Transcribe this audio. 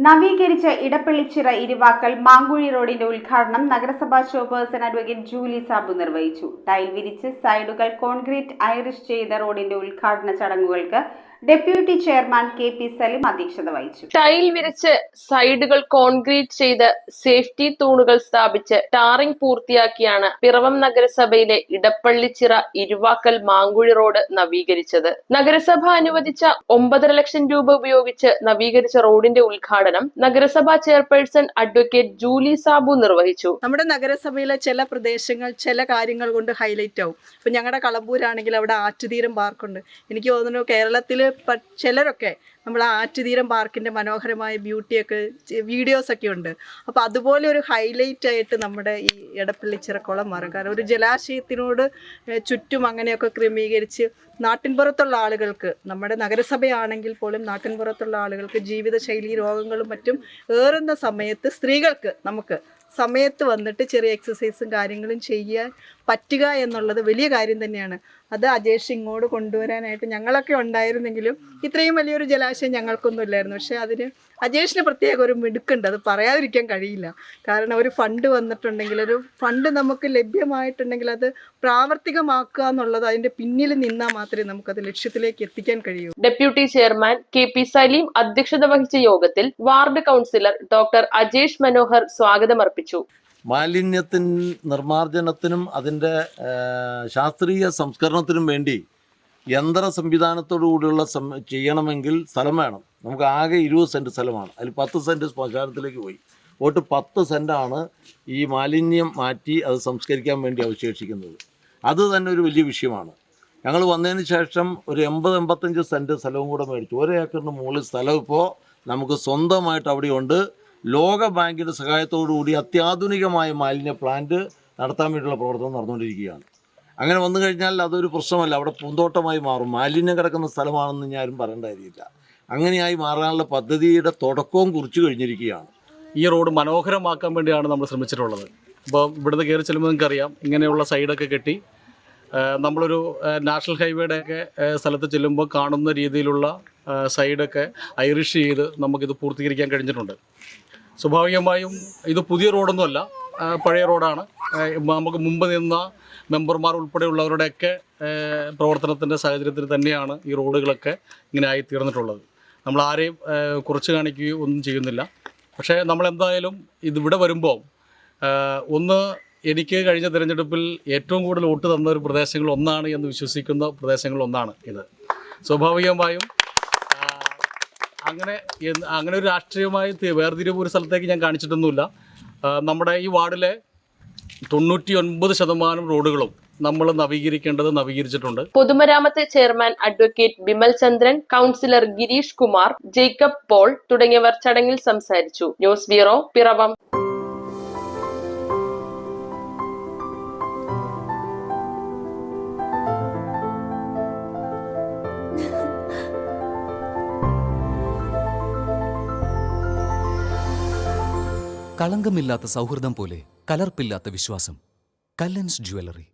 നവീകരിച്ച ഇടപ്പള്ളിച്ചിറ ഇരുവാക്കൽ മാങ്കുഴി റോഡിന്റെ ഉദ്ഘാടനം നഗരസഭാ ചെയർപേഴ്സൺ അഡ്വക്കേറ്റ് ജൂലി സാബു നിർവഹിച്ചു. ടൈൽ വിരിച്ച് സൈഡുകൾ കോൺക്രീറ്റ് ഐറിഷ് ചെയ്ത റോഡിന്റെ ഉദ്ഘാടന ചടങ്ങുകൾക്ക് ഡെപ്യൂട്ടി ചെയർമാൻ കെ.പി. സലീം അധ്യക്ഷത വഹിച്ചു. ടൈൽ വിരിച്ച് സൈഡുകൾ കോൺക്രീറ്റ് ചെയ്ത് സേഫ്റ്റി തൂണുകൾ സ്ഥാപിച്ച് ടാറിംഗ് പൂർത്തിയാക്കിയാണ് പിറവം നഗരസഭയിലെ ഇടപ്പള്ളിച്ചിറ ഇരുവാക്കൽ മാങ്കുഴി റോഡ് നവീകരിച്ചത്. നഗരസഭ അനുവദിച്ച 9.5 ലക്ഷം രൂപ ഉപയോഗിച്ച് നവീകരിച്ച റോഡിന്റെ ഉദ്ഘാടനം നഗരസഭാ ചെയർപേഴ്സൺ അഡ്വക്കേറ്റ് ജൂലി സാബു നിർവഹിച്ചു. നമ്മുടെ നഗരസഭയിലെ ചില പ്രദേശങ്ങൾ ചില കാര്യങ്ങൾ കൊണ്ട് ഹൈലൈറ്റ് ആവും. ഇപ്പൊ ഞങ്ങളുടെ കളമ്പൂരാണെങ്കിൽ അവിടെ ആറ്റുതീരം പാർക്കുണ്ട്. എനിക്ക് തോന്നുന്നു കേരളത്തില് ചിലരൊക്കെ നമ്മുടെ ആറ്റുതീരം പാർക്കിന്റെ മനോഹരമായ ബ്യൂട്ടിയൊക്കെ വീഡിയോസൊക്കെ ഉണ്ട്. അപ്പോൾ അതുപോലെ ഒരു ഹൈലൈറ്റ് ആയിട്ട് നമ്മുടെ ഈ ഇടപ്പള്ളിച്ചിറക്കുളം മാറും. കാരണം ഒരു ജലാശയത്തിനോട് ചുറ്റും അങ്ങനെയൊക്കെ ക്രമീകരിച്ച് നാട്ടിൻപുറത്തുള്ള ആളുകൾക്ക്, നമ്മുടെ നഗരസഭയാണെങ്കിൽ പോലും നാട്ടിൻപുറത്തുള്ള ആളുകൾക്ക് ജീവിതശൈലി രോഗങ്ങളും മറ്റും ഏറുന്ന സമയത്ത് സ്ത്രീകൾക്ക് നമുക്ക് സമയത്ത് വന്നിട്ട് ചെറിയ എക്സസൈസും കാര്യങ്ങളും ചെയ്യാൻ പറ്റുക എന്നുള്ളത് വലിയ കാര്യം തന്നെയാണ്. അത് അജേഷ് ഇങ്ങോട്ട് കൊണ്ടുവരാനായിട്ട് ഞങ്ങളൊക്കെ ഉണ്ടായിരുന്നെങ്കിലും ഇത്രയും വലിയൊരു ജലാശയം ഞങ്ങൾക്കൊന്നും ഇല്ലായിരുന്നു. പക്ഷേ അതിന് അജേഷിന് പ്രത്യേക ഒരു മിടുക്കുണ്ട്, അത് പറയാതിരിക്കാൻ കഴിയില്ല. കാരണം ഒരു ഫണ്ട് വന്നിട്ടുണ്ടെങ്കിൽ, ഒരു ഫണ്ട് നമുക്ക് ലഭ്യമായിട്ടുണ്ടെങ്കിൽ അത് പ്രാവർത്തികമാക്കുക എന്നുള്ളത് അതിന്റെ പിന്നിൽ നിന്നാൽ മാത്രമേ നമുക്കത് ലക്ഷ്യത്തിലേക്ക് എത്തിക്കാൻ കഴിയൂ. Deputy chairman K P. സലീം അധ്യക്ഷത വഹിച്ച യോഗത്തിൽ ward councillor doctor Ajesh Manohar സ്വാഗതം അർപ്പിച്ചു. മാലിന്യത്തിന് നിർമ്മാർജ്ജനത്തിനും അതിൻ്റെ ശാസ്ത്രീയ സംസ്കരണത്തിനും വേണ്ടി യന്ത്ര സംവിധാനത്തോടു കൂടിയുള്ള ചെയ്യണമെങ്കിൽ സ്ഥലം വേണം. നമുക്ക് ആകെ 20 സെൻറ്റ് സ്ഥലമാണ്. അതിൽ 10 സെൻറ്റ് ശ്മശാനത്തിലേക്ക് പോയി. 10 സെൻറ്റാണ് ഈ മാലിന്യം മാറ്റി അത് സംസ്കരിക്കാൻ വേണ്ടി അവശേഷിക്കുന്നത്. അത് തന്നെ ഒരു വലിയ വിഷയമാണ്. ഞങ്ങൾ വന്നതിന് ശേഷം ഒരു 80-85 സെൻറ്റ് സ്ഥലവും കൂടെ മേടിച്ചു. 1 ഏക്കറിന് മുകളിൽ സ്ഥലം ഇപ്പോൾ നമുക്ക് സ്വന്തമായിട്ട് അവിടെയുണ്ട്. ലോക ബാങ്കിൻ്റെ സഹായത്തോടുകൂടി അത്യാധുനികമായ മാലിന്യ പ്ലാന്റ് നടത്താൻ വേണ്ടിയുള്ള പ്രവർത്തനം നടന്നുകൊണ്ടിരിക്കുകയാണ്. അങ്ങനെ വന്നു കഴിഞ്ഞാൽ അതൊരു പ്രശ്നമല്ല, അവിടെ പൂന്തോട്ടമായി മാറും. മാലിന്യം കിടക്കുന്ന സ്ഥലമാണെന്ന് ഞാനും പറയേണ്ട കാര്യമില്ല. അങ്ങനെയായി മാറാനുള്ള പദ്ധതിയുടെ തുടക്കവും കുറിച്ച് കഴിഞ്ഞിരിക്കുകയാണ്. ഈ റോഡ് മനോഹരമാക്കാൻ വേണ്ടിയാണ് നമ്മൾ ശ്രമിച്ചിട്ടുള്ളത്. ഇപ്പോൾ ഇവിടുന്ന് കയറി ചെല്ലുമ്പോൾ നിങ്ങൾക്കറിയാം, ഇങ്ങനെയുള്ള സൈഡൊക്കെ കെട്ടി നമ്മളൊരു നാഷണൽ ഹൈവേയുടെയൊക്കെ സ്ഥലത്ത് ചെല്ലുമ്പോൾ കാണുന്ന രീതിയിലുള്ള സൈഡൊക്കെ ഐറിഷ് ചെയ്ത് നമുക്കിത് പൂർത്തീകരിക്കാൻ കഴിഞ്ഞിട്ടുണ്ട്. സ്വാഭാവികമായും ഇത് പുതിയ റോഡൊന്നുമല്ല, പഴയ റോഡാണ്. നമുക്ക് മുമ്പ് നിന്ന മെമ്പർമാർ ഉൾപ്പെടെയുള്ളവരുടെയൊക്കെ പ്രവർത്തനത്തിൻ്റെ സാഹചര്യത്തിൽ തന്നെയാണ് ഈ റോഡുകളൊക്കെ ഇങ്ങനെ ആയിത്തീർന്നിട്ടുള്ളത്. നമ്മൾ ആരെയും കുറച്ച് കാണിക്കുകയോ ഒന്നും ചെയ്യുന്നില്ല. പക്ഷേ നമ്മളെന്തായാലും ഇതിവിടെ വരുമ്പോൾ എനിക്ക് കഴിഞ്ഞ തിരഞ്ഞെടുപ്പിൽ ഏറ്റവും കൂടുതൽ വോട്ട് തന്ന ഒരു പ്രദേശങ്ങളൊന്നാണ് എന്ന് വിശ്വസിക്കുന്ന പ്രദേശങ്ങളൊന്നാണ് ഇത്. സ്വാഭാവികമായും അങ്ങനെ ഒരു രാഷ്ട്രീയമായി വേർതിരിവ് ഒരു സ്ഥലത്തേക്ക് ഞാൻ കാണിച്ചിട്ടൊന്നുമില്ല. നമ്മുടെ ഈ വാർഡിലെ 99% റോഡുകളും നമ്മൾ നവീകരിച്ചിട്ടുണ്ട്. പൊതുമരാമത്ത് chairman advocate Bimal Chandran, councillor Girish Kumar, Jacob Paul തുടങ്ങിയവർ ചടങ്ങിൽ സംസാരിച്ചു. News bureau, Piravom. കളങ്കമില്ലാത്ത സൗഹൃദം പോലെ കലർപ്പില്ലാത്ത വിശ്വാസം. കല്ലൻസ് ജ്വല്ലറി.